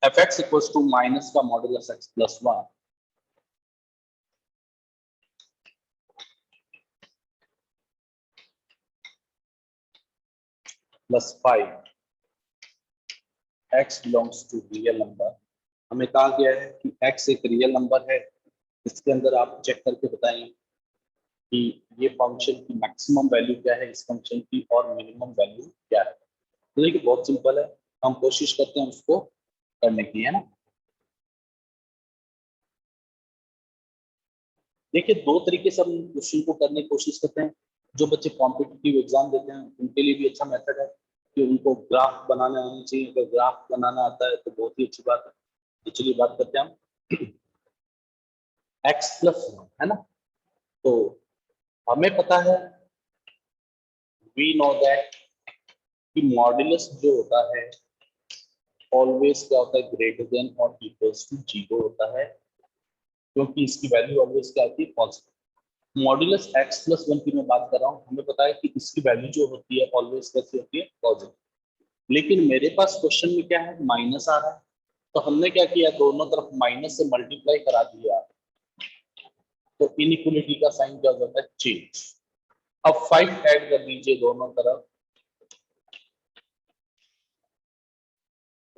F X equals to minus का modulus X plus 1 plus 5 X belongs to real number. हमें कहा गया है कि एक्स एक रियल नंबर है। इसके अंदर आप चेक करके बताएं कि ये फंक्शन की मैक्सिमम वैल्यू क्या है, इस फंक्शन की, और मिनिमम वैल्यू क्या है। तो देखिए बहुत सिंपल है, हम कोशिश करते हैं उसको करने की, है ना। देखिए दो तरीके से हम क्वेश्चन को करने की कोशिश करते हैं। जो बच्चे कॉम्पिटिटिव एग्जाम देते हैं उनके लिए भी अच्छा मेथड है कि उनको ग्राफ बनाना आना चाहिए। अगर ग्राफ बनाना आता है तो बहुत ही अच्छी बात है। तो चलिए बात करते हैं हम एक्स प्लस 1, है ना। तो हमें पता है, वी नो दैट, कि मॉड्यूलस जो होता है ऑलवेज क्या होता है, ग्रेटर देन और इक्वल्स टू 0 होता है, क्योंकि इसकी वैल्यू ऑलवेज क्या आती है, पॉजिटिव। मॉड्यूलस एक्स प्लस 1 की मैं बात कर रहा हूँ, हमें पता है कि इसकी वैल्यू जो होती है ऑलवेज कैसी होती है, पॉजिटिव। लेकिन मेरे पास क्वेश्चन में क्या है, माइनस आ रहा है। तो हमने क्या किया, दोनों तरफ माइनस से मल्टीप्लाई करा दिया, तो इनइक्वलिटी का साइन क्या हो जाता है, चेंज। अब 5 ऐड कर दीजिए, दोनों तरफ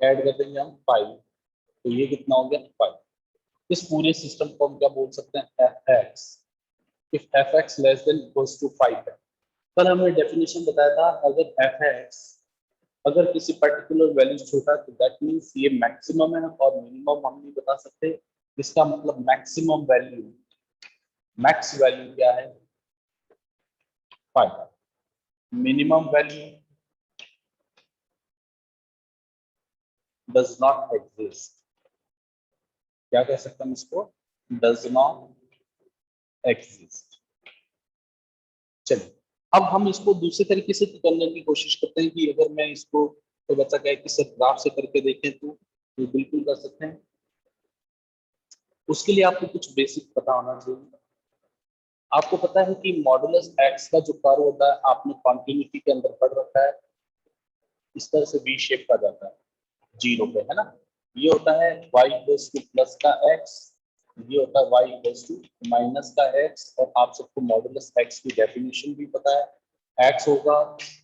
ऐड कर देंगे हम 5, तो ये कितना हो गया, 5। इस पूरे सिस्टम को हम क्या बोल सकते हैं, F X. If F X less than equals to 5 है। कल हमने डेफिनेशन बताया था, अगर एफ एक्स अगर किसी पर्टिकुलर वैल्यू छोटा है तो दैट मींस ये मैक्सिमम है, और मिनिमम हम नहीं बता सकते। इसका मतलब मैक्सिमम वैल्यू, मैक्स वैल्यू क्या है, 5। Minimum value does not exist. क्या कह सकते हैं इसको, डज नॉट एग्जिस्ट। चलिए अब हम इसको दूसरे तरीके से करने की कोशिश करते हैं कि अगर मैं इसको, तो बच्चा क्या है कि सिर्फ ग्राफ से करके देखें तो बिल्कुल कर सकते हैं। उसके लिए आपको कुछ बेसिक पता होना चाहिए। आपको पता है कि मॉडुलस एक्स का जो कर्व होता है, आपने कॉन्टिन्यूटी के अंदर पढ़ रखा है, इस तरह से वी शेप का जाता है 0 पे, है ना। ये होता है y इक्वल्स टू प्लस का x, ये होता है y इक्वल्स टू माइनस का x। और आप सबको मॉडुलस x की डेफिनेशन भी पता है, x होगा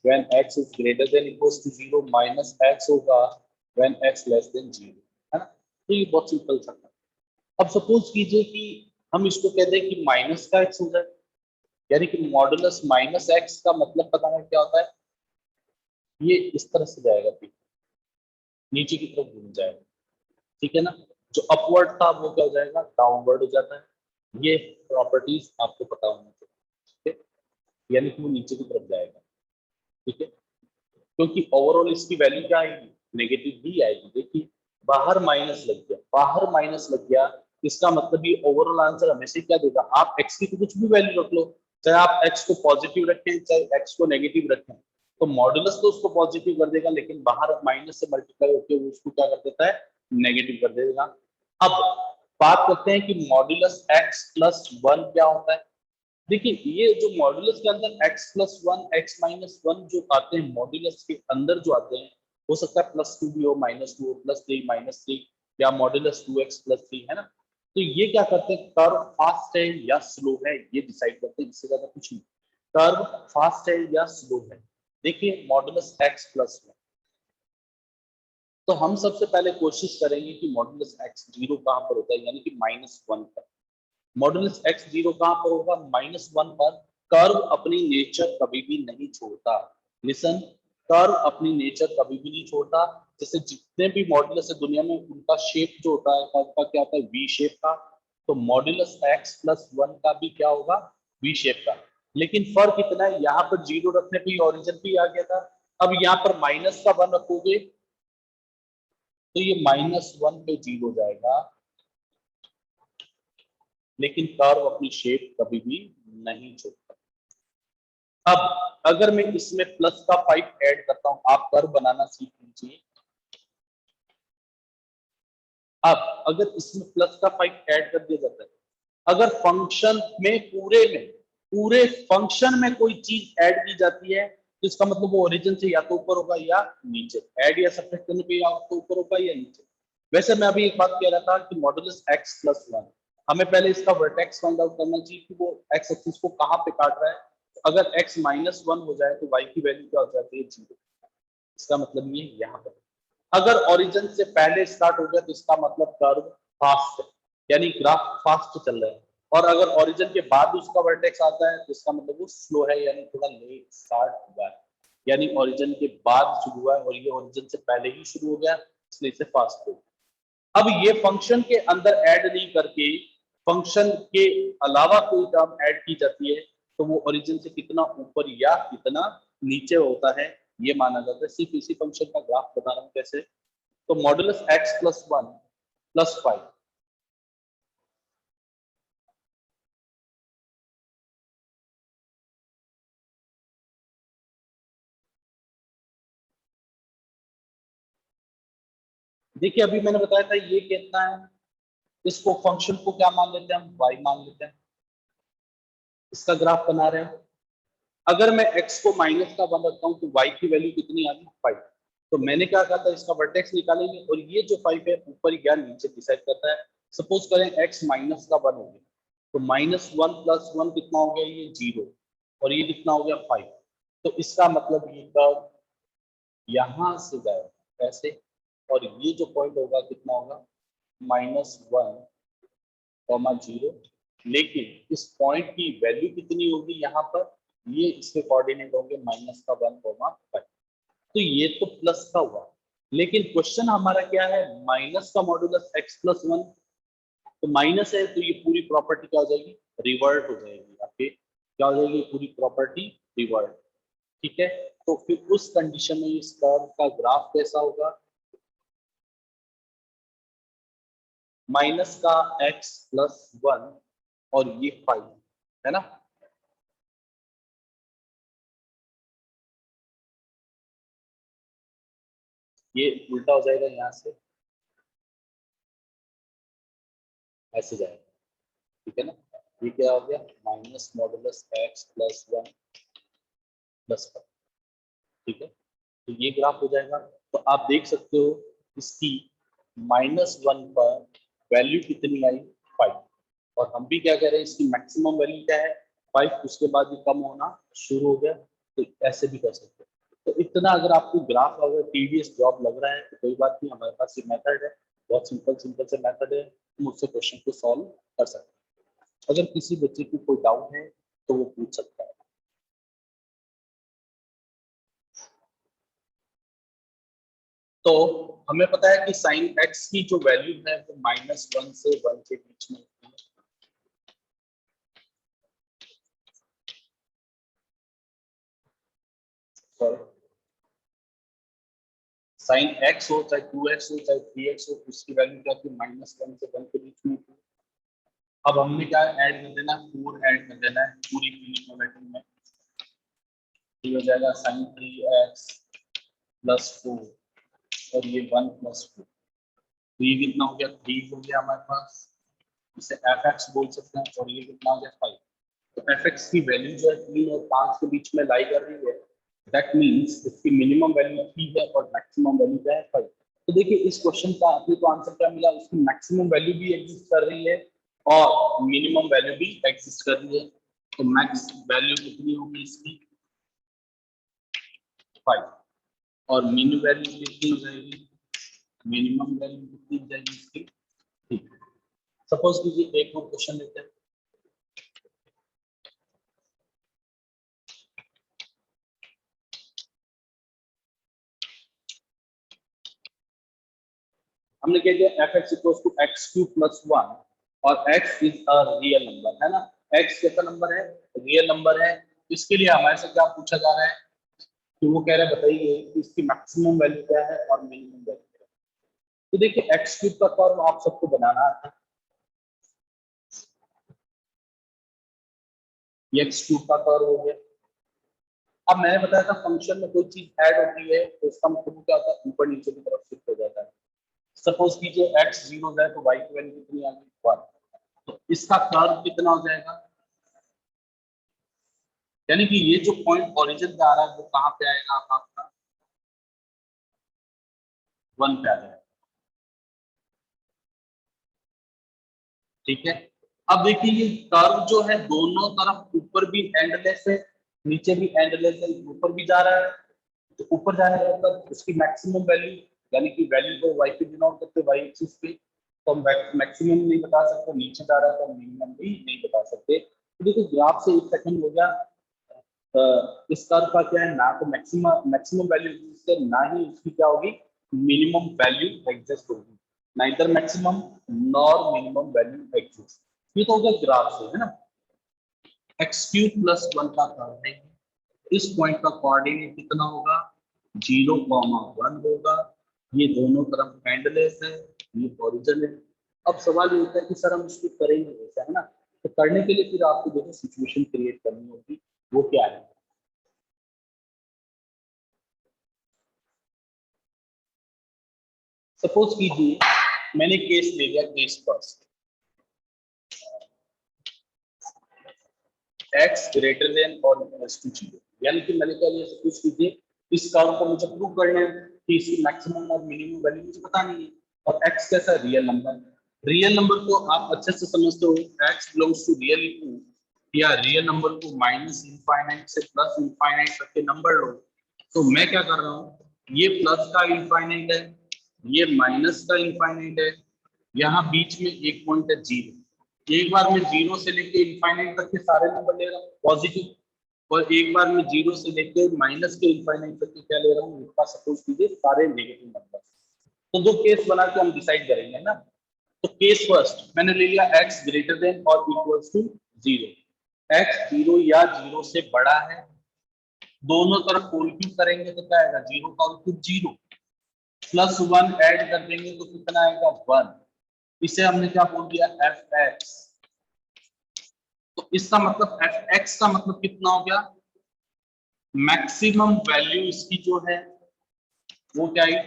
when x is greater than equals to 0, minus x होगा व्हेन x लेस देन 0, है ना। तो ये बहुत सिंपल सा है। अब सपोज कीजिए कि हम इसको कह दें कि माइनस का x हो जाए, यानी कि मॉडुलस माइनस x का मतलब पता है क्या होता है, ये इस तरह से जाएगा, नीचे की तरफ घूम जाएगा, ठीक है ना। जो अपवर्ड था वो क्या हो जाएगा, डाउनवर्ड हो जाता है। ये प्रॉपर्टीज आपको पता होनी चाहिए, ठीक है। यानी कि वो नीचे की तरफ जाएगा, ठीक है, क्योंकि ओवरऑल इसकी वैल्यू क्या आएगी, नेगेटिव ही आएगी। देखिए बाहर माइनस लग गया, बाहर माइनस लग गया, इसका मतलब ये ओवरऑल आंसर हमेशा क्या देगा, आप एक्स की तो कुछ भी वैल्यू रख लो, चाहे आप एक्स को पॉजिटिव रखें चाहे एक्स को नेगेटिव रखें, तो मॉडुलस तो उसको पॉजिटिव कर देगा, लेकिन बाहर माइनस से मल्टीप्लाई होकर वो उसको क्या कर देता है, नेगेटिव कर देगा। अब बात करते हैं कि मॉडुलस एक्स प्लस 1 क्या होता है। देखिए ये जो मॉड्यूलस के अंदर x प्लस 1 x माइनस 1 जो आते हैं, मॉड्यूलस के अंदर जो आते हैं, हो सकता है प्लस 2 भी हो, माइनस 2 हो, प्लस 3 माइनस 3, या मॉड्यूलस 2x प्लस 3, है ना। तो ये क्या करते हैं, कर्व फास्ट है या स्लो है ये डिसाइड करते हैं, इससे ज्यादा कुछ नहीं। कर्व फास्ट है या स्लो है। देखिए मॉड्यूलस x प्लस 1, तो हम सबसे पहले कोशिश करेंगे कि मॉड्यूलस x 0 कहां पर होता है, यानी कि -1 पर। मॉडुलस एक्स 0 कहां पर होगा, -1 पर। कर्व अपनी नेचर कभी भी नहीं छोड़ता, लिसन, कर्व अपनी नेचर कभी भी नहीं छोड़ता। जैसे जितने भी मॉडुलस है दुनिया में, उनका शेप जो होता है कर्व का क्या होता है, वी शेप का। तो मॉडुलस एक्स प्लस 1 का भी क्या होगा, वी शेप का। लेकिन फर्क इतना है, यहाँ पर 0 रखने पे ओरिजिन भी आ गया था, अब यहाँ पर माइनस का 1 रखोगे तो ये -1 पे 0 जाएगा, लेकिन कर्व अपनी शेप कभी भी नहीं छोड़ता। अब अगर मैं इसमें प्लस का 5 ऐड करता हूं, आप कर्व बनाना सीख लीजिए। अब अगर इसमें प्लस का 5 ऐड कर दिया जाता है, अगर फंक्शन में पूरे फंक्शन में कोई चीज ऐड की जाती है, तो इसका मतलब वो ओरिजिन से या तो ऊपर होगा या नीचे। ऐड या सब्ट्रैक्ट करने पे या तो ऊपर होगा या नीचे। वैसे मैं अभी एक बात कह रहा था कि मॉडुलस x प्लस वन, हमें पहले इसका वर्टेक्स फाइंड आउट करना चाहिए कि वो x एक्सिस को कहाँ पे काट रहा है। अगर x माइनस वन हो जाए तो y की वैल्यू क्या हो जाती है, जीरो। इसका मतलब ये यहाँ पर अगर ओरिजिन से पहले स्टार्ट हो गया तो इसका मतलब कर्व फास्ट है, यानी ग्राफ फास्ट चल रहा है। और अगर ओरिजिन के बाद उसका वर्टेक्स आता है तो इसका मतलब वो स्लो है, यानी थोड़ा लेट स्टार्ट हुआ है, यानी ओरिजिन के बाद शुरू हुआ है और ये ओरिजिन से पहले ही शुरू हो गया, इसलिए इसे फास्ट हो गया। अब ये फंक्शन के अंदर ऐड नहीं करके फंक्शन के अलावा कोई टर्म ऐड की जाती है तो वो ओरिजिन से कितना ऊपर या कितना नीचे होता है ये माना जाता है। सिर्फ इसी फंक्शन का ग्राफ बता रहा हूँ कैसे। तो modulus x plus one plus five, देखिए अभी मैंने बताया था ये कितना है, इसको फंक्शन को क्या मान लेते हैं हम, y मान लेते हैं। इसका ग्राफ बना रहे हैं। अगर मैं x को माइनस का वन रखता हूँ तो y की वैल्यू कितनी आ गई, फाइव। तो मैंने क्या कहा था, इसका वर्टेक्स निकालेंगे और ये जो फाइव है ऊपर या नीचे डिसाइड करता है। सपोज करें x माइनस का वन हो गया तो माइनस वन प्लस वन कितना हो गया, ये जीरो, और ये कितना हो गया, फाइव। तो इसका मतलब ये कर्व यहां से जाएगा ऐसे, और ये जो पॉइंट होगा कितना होगा, माइनस वन कॉमा जीरो। लेकिन इस पॉइंट की वैल्यू कितनी होगी यहाँ पर, ये इसके कोऑर्डिनेट होंगे माइनस का वन कॉमा फाइव। तो ये तो प्लस का हुआ, लेकिन क्वेश्चन हमारा क्या है, माइनस का मॉडुलस x प्लस वन। तो माइनस है तो ये पूरी प्रॉपर्टी क्या हो जाएगी, रिवर्ट हो जाएगी आपके, क्या हो जाएगी पूरी प्रॉपर्टी, रिवर्ट। ठीक है, तो फिर उस कंडीशन में इस कर्व का ग्राफ कैसा होगा, माइनस का x प्लस वन और ये फाइव है ना। ये उल्टा हो जाएगा यहाँ से, ऐसे जाएगा। ठीक है ना, ये क्या हो गया, minus modulus x plus one plus five. ठीक है, तो ये ग्राफ हो जाएगा। तो आप देख सकते हो इसकी माइनस वन पर वैल्यू कितनी आई, फाइव। और हम भी क्या कह रहे हैं, इसकी मैक्सिमम वैल्यू क्या है, फाइव। उसके बाद ये कम होना शुरू हो गया, तो ऐसे भी कर सकते हैं। तो इतना अगर आपको ग्राफ अगर टीडीएस जॉब लग रहा है तो कोई बात नहीं, हमारे पास ये मेथड है, बहुत सिंपल सिंपल से मेथड है, हम उससे क्वेश्चन को सॉल्व कर सकते हैं। अगर किसी बच्चे को कोई डाउट है तो वो पूछ सकता है। तो हमें पता है कि साइन एक्स की जो वैल्यू है वो माइनस वन से वन के बीच में होती है। साइन एक्स हो चाहे टू एक्स हो चाहे थ्री एक्स हो, उसकी वैल्यू क्या होती है, माइनस वन से वन के बीच में होती है। अब हमने क्या ऐड कर देना, फोर ऐड कर देना है पूरी इक्वेशन में। ये हो जाएगा sine three x plus four और ये वन प्लस फोर। तो ये कितना हो गया, थ्री हो गया हमारे पास, इसे एफ एक्स बोल सकते हैं। और ये कितना हो गया, फाइव। तो एफ एक्स की वैल्यू जो है तीन और पांच के बीच में लाई कर रही है। दैट मीन्स इसकी मिनिमम वैल्यू थ्री है और मैक्सिमम वैल्यू क्या है, फाइव। तो देखिए इस क्वेश्चन का अपने को आंसर क्या मिला, उसकी मैक्सिमम वैल्यू भी एग्जिस्ट कर रही है और मिनिमम वैल्यू भी एग्जिस्ट कर रही है। तो मैक्स वैल्यू कितनी होगी इसकी, फाइव। और मिनिमम वैल्यू कितनी हो जाएगी, मिनिमम वैल्यू कितनी हो जाएगी इसकी, ठीक। सपोज कीजिए एक और क्वेश्चन लेते हैं। हमने कह दिया F X equals to X cube plus one, और X is a real number है ना। एक्स कैसा नंबर है, रियल नंबर है। इसके लिए हमारे से क्या पूछा जा रहा है, तो वो कह रहे हैं बताइए कि इसकी मैक्सिमम वैल्यू क्या है और मिनिमम वैल्यू क्या है। तो देखिए एक्स क्यूब का फॉर्म आप सबको बनाना आता है, ये एक्स क्यूब का कर्व हो गया। अब मैंने बताया था फंक्शन में कोई चीज ऐड होती है तो इसका मतलब क्या होता है, ऊपर नीचे की तरफ शिफ्ट हो जाता है। सपोज कीजिए एक्स जीरो है तो वाई की वैल्यू कितनी आ गई, वन। तो इसका कर्व कितना हो जाएगा, यानी कि ये जो पॉइंट ओरिजिन पे आ रहा है वो कहाँ पे आएगा आपका, वन पे आ जाएगा। ठीक है। अब देखिए ये कर्व जो है दोनों तरफ ऊपर भी एंडलेस है, नीचे भी एंडलेस है, ऊपर भी जा रहा है। तो ऊपर जाने का मतलब उसकी मैक्सिमम वैल्यू, यानी कि वैल्यू को y पे डिनोट करते हैं, y एक्सिस पे, तो हम मैक्सिमम नहीं बता सकते, नीचे जा रहा है तो हम मिनिमम भी नहीं बता सकते। तो देखो ग्राफ से एक सेकंड हो गया। इस कर्व का क्या है, ना तो मैक्सिमम मैक्सिमम वैल्यू एग्जिस्ट है, ना ही उसकी क्या होगी, मिनिमम वैल्यू एग्जिस्ट होगी। Neither maximum nor minimum value exist. ये तो हो गया ग्राफ से, है ना। एक्स क्यूब प्लस वन का कर्व है, इस पॉइंट का कोऑर्डिनेट कितना होगा, 0,1 होगा। ये दोनों तरफ एंडलेस है, ये ओरिजिन है। अब सवाल ये होता है कि सर हम इसको करेंगे कैसे, है ना। तो करने के लिए फिर आपको देखो सिचुएशन क्रिएट करनी होगी, वो क्या है। सपोज कीजिए मैंने केस ले लिया, case first, x greater than और इक्वल्स टू 0। यानी कि मैंने क्या लिया, सपोज कीजिए इस कर्व को मुझे प्रूव करना है कि इसकी मैक्सिमम और मिनिमम वैल्यू मुझे पता नहीं है, और एक्स कैसा रियल नंबर। रियल नंबर को आप अच्छे से समझते हो, X belongs to real too, या रियल नंबर को माइनस इनफाइनाइट से प्लस इनफाइनाइट तक के नंबर लो। तो मैं क्या कर रहा हूँ, ये प्लस का इनफाइनाइट है, ये माइनस का इनफाइनाइट है, यहाँ बीच में एक पॉइंट है 0। एक बार मैं 0 से लेके इनफाइनाइट तक के सारे नंबर ले रहा हूँ पॉजिटिव, और एक बार मैं 0 से लेके माइनस के इनफाइनाइट तक के क्या ले रहा हूँ, इसका सपोज कीजिए सारे नेगेटिव नंबर। तो दो केस बना के हम डिसाइड करेंगे ना। तो केस फर्स्ट मैंने ले लिया एक्स ग्रेटर देन और इक्वल्स टू 0। एक्स 0 या 0 से बड़ा है, दोनों तरफ होल क्यूब करेंगे तो क्या आएगा, 0 का होल क्यूब 0, प्लस 1 ऐड कर देंगे तो कितना आएगा 1। इसे हमने क्या बोल दिया, एफ एक्स। तो इसका मतलब एफ एक्स का मतलब कितना हो गया, मैक्सिमम वैल्यू इसकी जो है वो क्या है,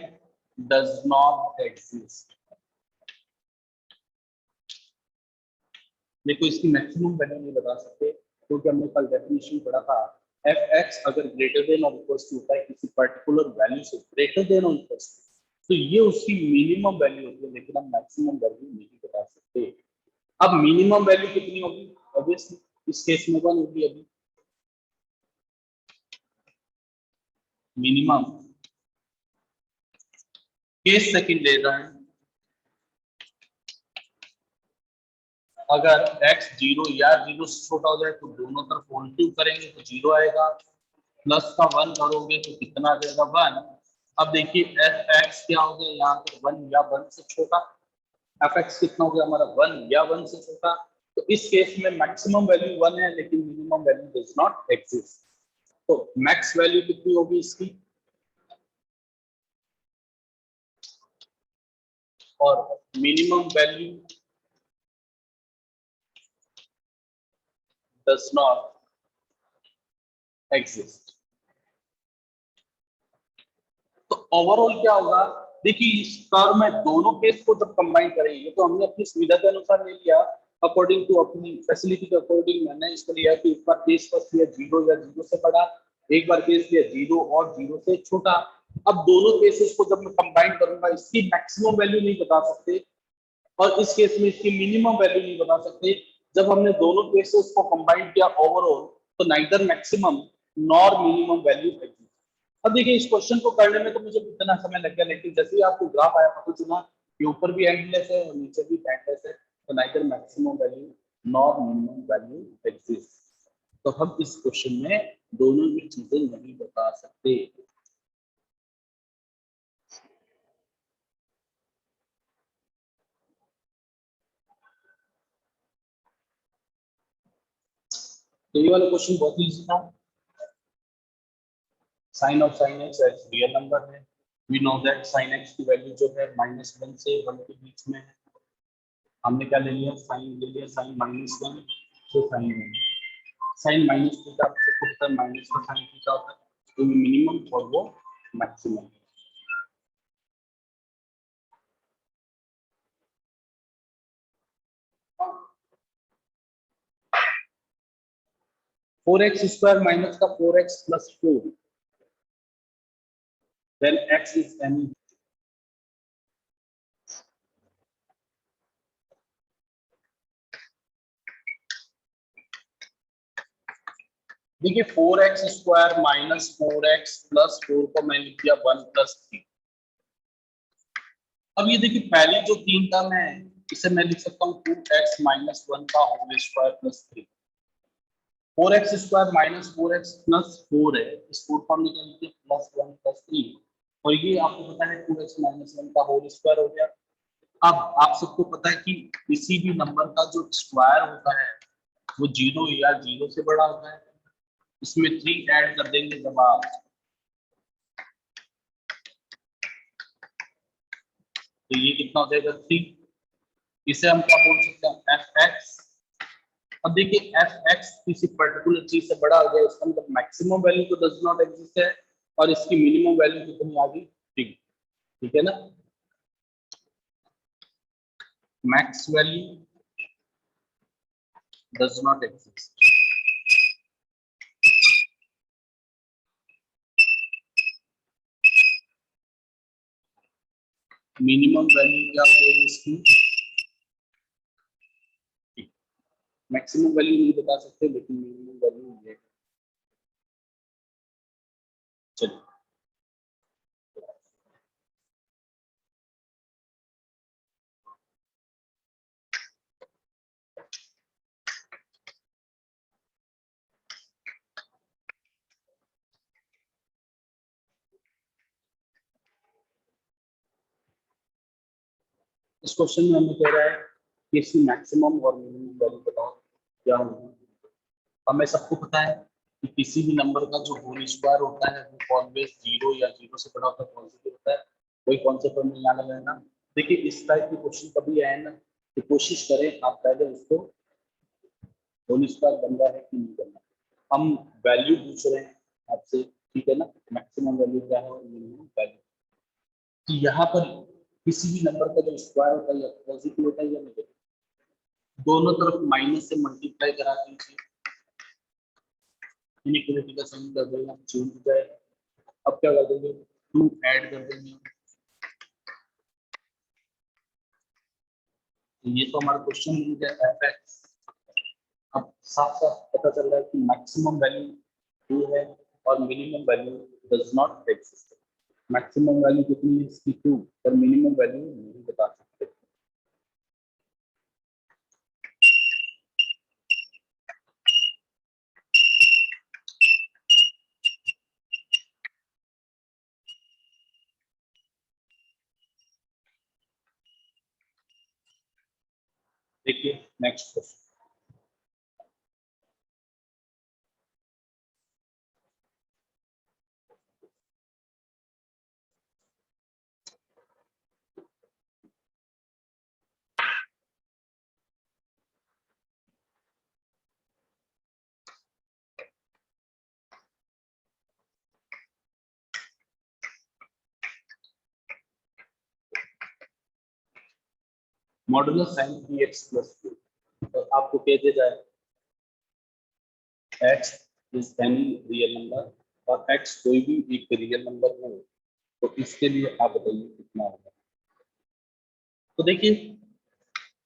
डज नॉट एग्जिस्ट। देखो इसकी मैक्सिमम वैल्यू नहीं बता सकते, क्योंकि हमने कल डेफिनेशन पढ़ा था, एफ एक्स अगर ग्रेटर देन और इक्वल्स टू होता है किसी पर्टिकुलर वैल्यू से ग्रेटर देन और इक्वल्स टू, तो ये उसकी मिनिमम वैल्यू होती है, लेकिन हम मैक्सिमम वैल्यू नहीं बता सकते। अब मिनिमम वैल्यू कितनी होगी, ऑब्वियसली इस केस में 1 होगी। अभी मिनिमम केस सेकंड ले रहा है, अगर x 0 या 0 से छोटा हो जाए तो दोनों तरफ होल क्यूब करेंगे तो 0 आएगा, प्लस का 1 करोगे तो कितना आ जाएगा 1। अब देखिए एफ एक्स क्या हो गया, यहाँ पर 1 या 1 से छोटा, एफ एक्स कितना हो गया हमारा 1 या 1 से छोटा। तो इस केस में मैक्सिमम वैल्यू 1 है, लेकिन minimum value does not exist. तो मैक्स वैल्यू कितनी होगी इसकी, और minimum value does not exist. तो ओवरऑल क्या होगा, देखिए इस कर्व में दोनों केस को जब कंबाइन करेंगे, तो हमने अपनी सुविधा के अनुसार ले लिया, अकॉर्डिंग टू अपनी फैसिलिटी के अकॉर्डिंग मैंने इसको लिया कि एक बार केस फर्स्ट लिया 0 या 0 से बड़ा, एक बार केस लिया 0 और 0 से छोटा। अब दोनों केसेस को जब मैं कंबाइन करूंगा, इसकी मैक्सिमम वैल्यू नहीं बता सकते, और इस केस में इसकी मिनिमम वैल्यू नहीं बता सकते। जब हमने दोनों केसेस को कंबाइन किया ओवरऑल, तो neither maximum nor minimum value exist. अब देखिए इस क्वेश्चन को करने में तो मुझे इतना समय लग गया, लेकिन जैसे ही आपको ग्राफ आया पता चला कि ऊपर भी एंडलेस है और नीचे भी एंडलेस है, तो neither maximum value nor minimum value exist. तो हम इस क्वेश्चन में दोनों ही चीजें नहीं बता सकते। तो ये वाला क्वेश्चन बहुत ईजी था। Sine of sine X X real number है, we know that sine X की वैल्यू जो है -1 से 1 के बीच में है। हमने क्या ले लिया, साइन ले लिया, साइन -1 से साइन 1। साइन माइनस थीटा से होता है, माइनस का साइन थीटा होता है, तो मिनिमम और वो मैक्सिमम। 4x² माइनस का 4x plus 4, then x is any। देखिए 4x² माइनस 4x प्लस 4 को मैं लिख दिया 1 प्लस 3। अब ये देखिए पहली जो 3 टर्म है इसे मैं लिख सकता हूँ 2x माइनस 1 का whole square plus 3। 4x² minus 4x plus 4 है, इस 4 फॉर्म में क्या लिखिए प्लस 1 प्लस 3, और ये आपको पता है 2x माइनस 1 का होल स्क्वायर हो गया। अब आप सबको पता है कि किसी भी नंबर का जो स्क्वायर होता है वो 0 या 0 से बड़ा होता है। इसमें 3 ऐड कर देंगे जब आप, तो ये कितना हो जाएगा 3। इसे हम क्या बोल सकते हैं fx। अब देखिए fx किसी पर्टिकुलर चीज से बड़ा हो गया, इसका मतलब मैक्सिमम वैल्यू तो डज नॉट एग्जिस्ट है और इसकी मिनिमम वैल्यू कितनी आ गई 3। ठीक है ना, max value does not exist. Minimum value क्या हो जाएगी इसकी, मैक्सिमम वैल्यू नहीं बता सकते लेकिन मिनिमम वैल्यू ये है। चलिए इस क्वेश्चन में हमें कह रहा है कि इसकी मैक्सिमम और मिनिमम वैल्यू बताओ क्या होगी। हमें सबको पता है कि किसी भी नंबर का जो होल स्क्वायर होता है वो ऑलवेज 0 या 0 से बड़ा होता है, पॉजिटिव होता है। कोई कॉन्सेप्ट में याद रहना। देखिए इस टाइप की क्वेश्चन कभी आए ना तो कोशिश करें आप पहले उसको होल स्क्वायर बन रहा है कि नहीं बन रहा। हम वैल्यू पूछ रहे हैं आपसे, ठीक है ना, मैक्सिमम वैल्यू क्या है और मिनिमम वैल्यू। तो यहाँ पर किसी भी नंबर का जो स्क्वायर होता है या पॉजिटिव होता है या नेगेटिव, दोनों तरफ माइनस से मल्टीप्लाई करा दीजिए, इनइक्वालिटी का साइन कर देना, चेंज हो जाएगा। अब क्या कर देंगे 2 ऐड कर देंगे, तो ये तो हमारा क्वेश्चन हो गया fx। अब साफ साफ पता चल रहा है कि मैक्सिमम वैल्यू 2 है और minimum value does not exist. Maximum value कितनी है इसकी 2 और मिनिमम वैल्यू नहीं बता सकते। देखिए next question, modulus sin 3x plus 2, तो आपको कह दिया जाए x is any real number और x कोई भी एक रियल नंबर हो, तो इसके लिए आप बताइए कितना होगा। तो देखिए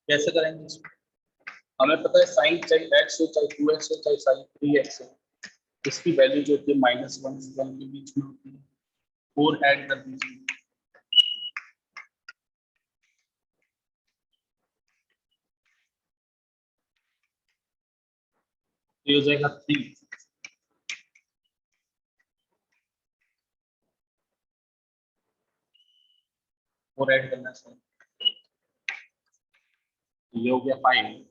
कैसे करेंगे इसको, हमें पता है साइन चाहे x हो चाहे 2x हो चाहे साइन 3x हो, इसकी वैल्यू जो होती है -1 से 1 के बीच में होती है। 4 ऐड कर दीजिए, तो ये हो जाएगा 3। 4 ऐड करना है, ये हो गया 5।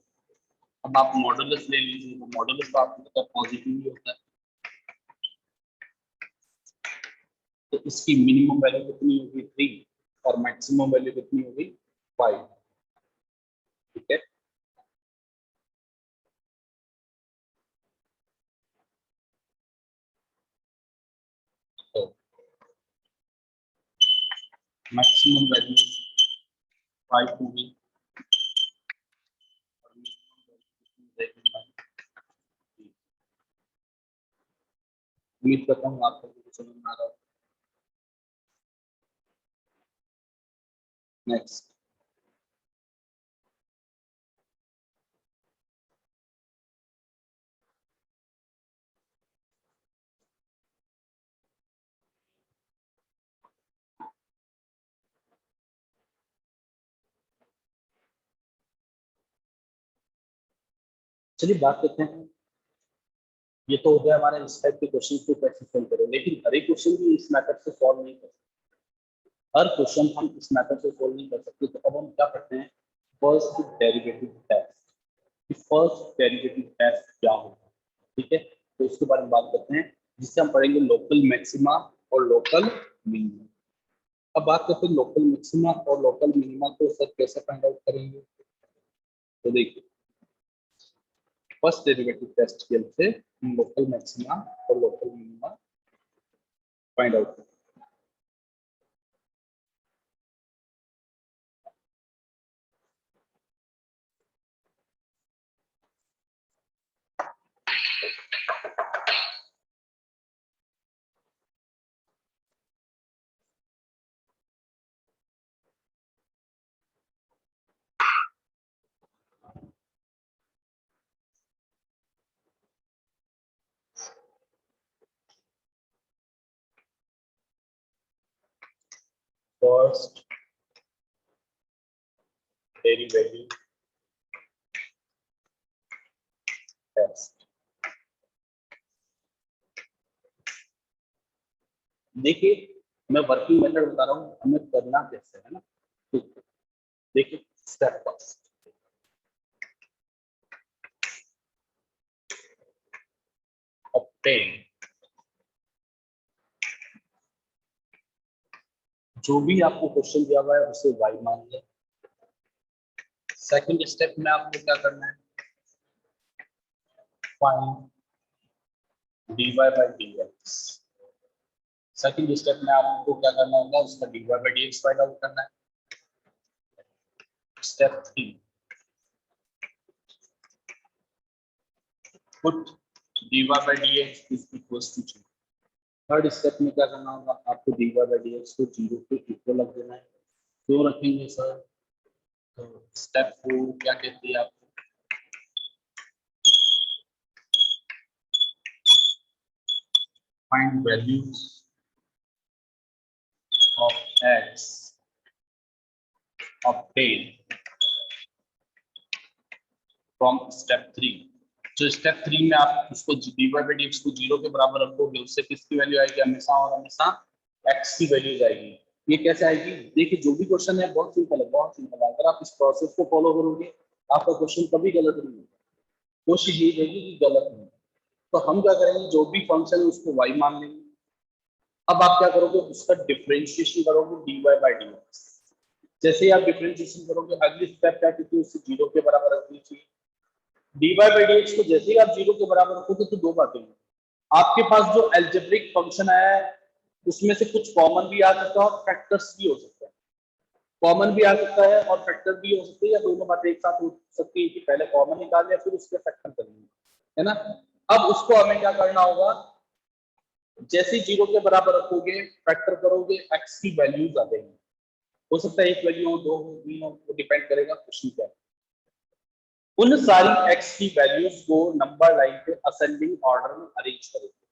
अब आप मॉडुलस ले लीजिए, तो मॉडुलस तो आपको पता है पॉजिटिव ही होता है, तो इसकी मिनिमम वैल्यू कितनी होगी 3 और मैक्सिमम वैल्यू कितनी होगी 5। ठीक है, तो मैक्सिमम वैल्यू 5 होगी और मिनिमम वैल्यू कितनी रहेगी 3। उम्मीद करता हूँ आपको कुछ समझ में आ रहा हो। नेक्स्ट, चलिए बात करते हैं, ये तो हो गया हमारे इस टाइप के क्वेश्चन को कैसे सॉल्व करें, लेकिन हर एक क्वेश्चन भी इस मेथड से सॉल्व नहीं कर सकते, हर क्वेश्चन हम इस मेथड से सॉल्व नहीं कर सकते। तो अब हम क्या करते हैं, first derivative test. First derivative test क्या होगा, ठीक है, तो इसके बारे में बात करते हैं, जिससे हम पढ़ेंगे लोकल मैक्सिमा और लोकल मिनिमा। अब बात करते हैं लोकल मैक्सिमा और लोकल मिनिमा को सर कैसे फाइंड आउट करेंगे। तो देखिए, फर्स्ट डेरिवेटिव टेस्ट के हेल्प से हम लोकल मैक्सिमा और लोकल मिनिमा फाइंड आउट करेंगे। फर्स्ट डेरिवेटिव टेस्ट, देखिए मैं वर्किंग मेथड बता रहा हूँ हमें करना कैसे है ना। ठीक है, देखिए स्टेप फर्स्ट, ऑब्टेन, जो भी आपको क्वेश्चन दिया हुआ है उसे y मान लें। सेकंड स्टेप में आपको क्या करना है, find dy by dx। Second step में आपको क्या करना होगा, उसका dy by dx find out करना है। Step 3, put dy by dx is equals to 0। Third step में क्या करना होगा, आपको dy by dx को 0 के इक्वल रख देना है। क्यों रखेंगे सर, तो स्टेप 4 क्या कहती है आपको, find values of x obtained from step 3। जो स्टेप 3 में आप उसको dy by dx को 0 के बराबर रखोगे, उससे किसकी वैल्यू आएगी, हमेशा और हमेशा x की वैल्यू जाएगी। ये कैसे आएगी, देखिए जो भी क्वेश्चन है बहुत सिंपल है, बहुत सिंपल है। अगर आप इस प्रोसेस को फॉलो करोगे आपका क्वेश्चन कभी गलत नहीं होगा, कोशिश यही रहेगी कि गलत नहीं। तो हम क्या करेंगे, जो भी फंक्शन है उसको y मान लेंगे। अब आप क्या करोगे, उसका डिफरेंशिएशन करोगे dy by dx। जैसे ही आप डिफरेंशिएशन करोगे, अगली स्टेप क्या कहती है, उससे 0 के बराबर रखनी चाहिए। dy by dx को जैसे ही आप 0 के बराबर रखोगे तो दो बातें हैं, आपके पास जो एल्जेब्रिक फंक्शन है उसमें से कुछ कॉमन भी आ सकता है और फैक्टर्स भी हो सकते हैं। कॉमन भी आ सकता है और फैक्टर भी हो सकते हैं, या दोनों बातें एक साथ हो सकती है कि पहले कॉमन निकाल या फिर उसके फैक्टर कर लेंगे, है ना। अब उसको हमें क्या करना होगा, जैसे 0 के बराबर रखोगे, फैक्टर करोगे, x की वैल्यूज आ जाएंगी। हो सकता है एक वैल्यू हो, दो हो, तीन हो, वो डिपेंड करेगा क्वेश्चन क्या है। उन सारी x की वैल्यूज को नंबर लाइन पे असेंडिंग ऑर्डर में अरेंज करेंगे,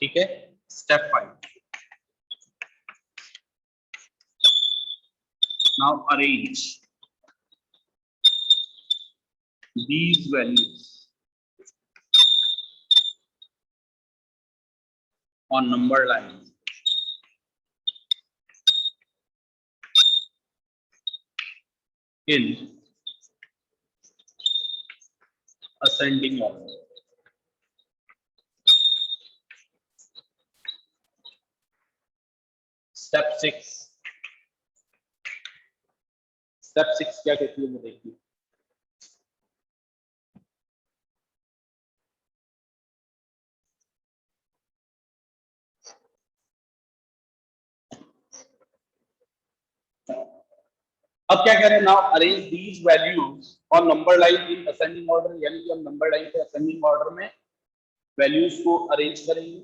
ठीक है। Step 5, now arrange these values on number line in ascending order। Step 6, step 6 क्या कहती है वो देखिए, अब क्या कह रहे हैं, नाउ अरेंज दीज वैल्यूज और number line in ascending order, यानी कि हम नंबर लाइन पे असेंडिंग ऑर्डर में वैल्यूज को अरेंज करेंगे।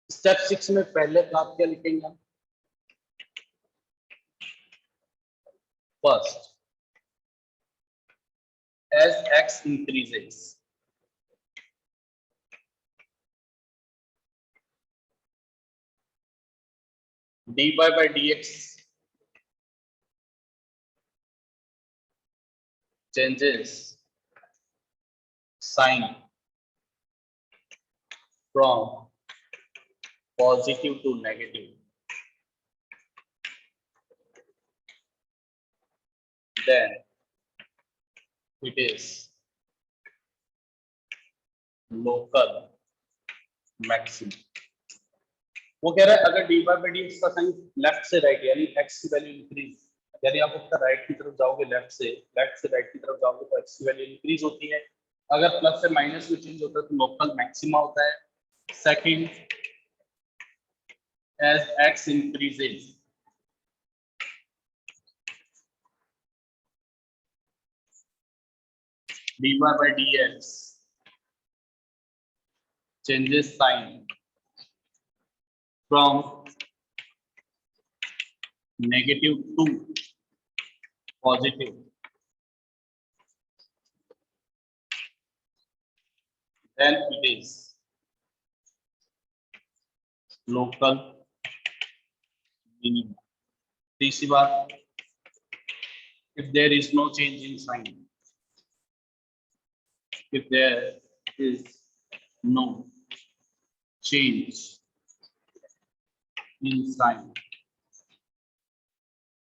स्टेप 6 में पहले का आप क्या लिखेंगे, first as x increases dy by dx changes sign from positive to negative, then it is local maximum. वो कह रहा है अगर dy by dx का साइन लेफ्ट से राइट यानी x की वैल्यू इंक्रीज, यानी आप उसका राइट की तरफ जाओगे, लेफ्ट से राइट की तरफ जाओगे तो x की वैल्यू इंक्रीज होती है, अगर प्लस से माइनस में चेंज होता है तो लोकल मैक्सिमा होता है. Second, as x increases dy by dx changes sign from negative to positive, then it is local minimum. तीसरी बात, if there is no change in sign, if there is no change in sign,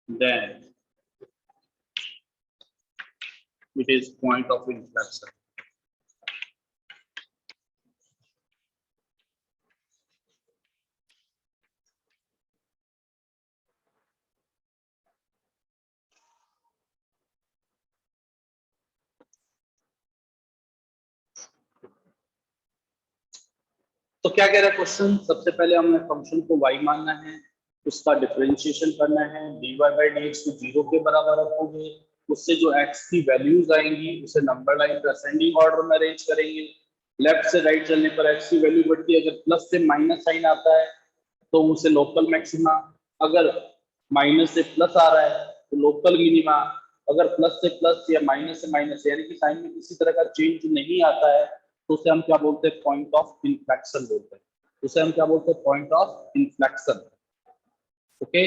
then it is point of inflection. तो क्या कह रहा है question, सबसे पहले हमें फंक्शन को y मानना है, उसका डिफरेंशिएशन करना है, dy by dx को 0 के बराबर रखोगे, उससे जो x की वैल्यूज आएंगी उसे नंबर लाइन पे असेंडिंग ऑर्डर में अरेंज करेंगे, लेफ्ट से राइट चलने पर x की वैल्यू बढ़ती है, अगर प्लस से माइनस साइन आता है तो उसे लोकल मैक्सिमा, अगर माइनस से प्लस आ रहा है तो लोकल मिनिमा, अगर प्लस से प्लस या माइनस से माइनस यानी कि साइन में किसी तरह का चेंज नहीं आता है तो उसे हम क्या बोलते हैं, पॉइंट ऑफ इन्फ्लेक्शन बोलते हैं, उसे हम क्या बोलते हैं, पॉइंट ऑफ इन्फ्लेक्शन. ओके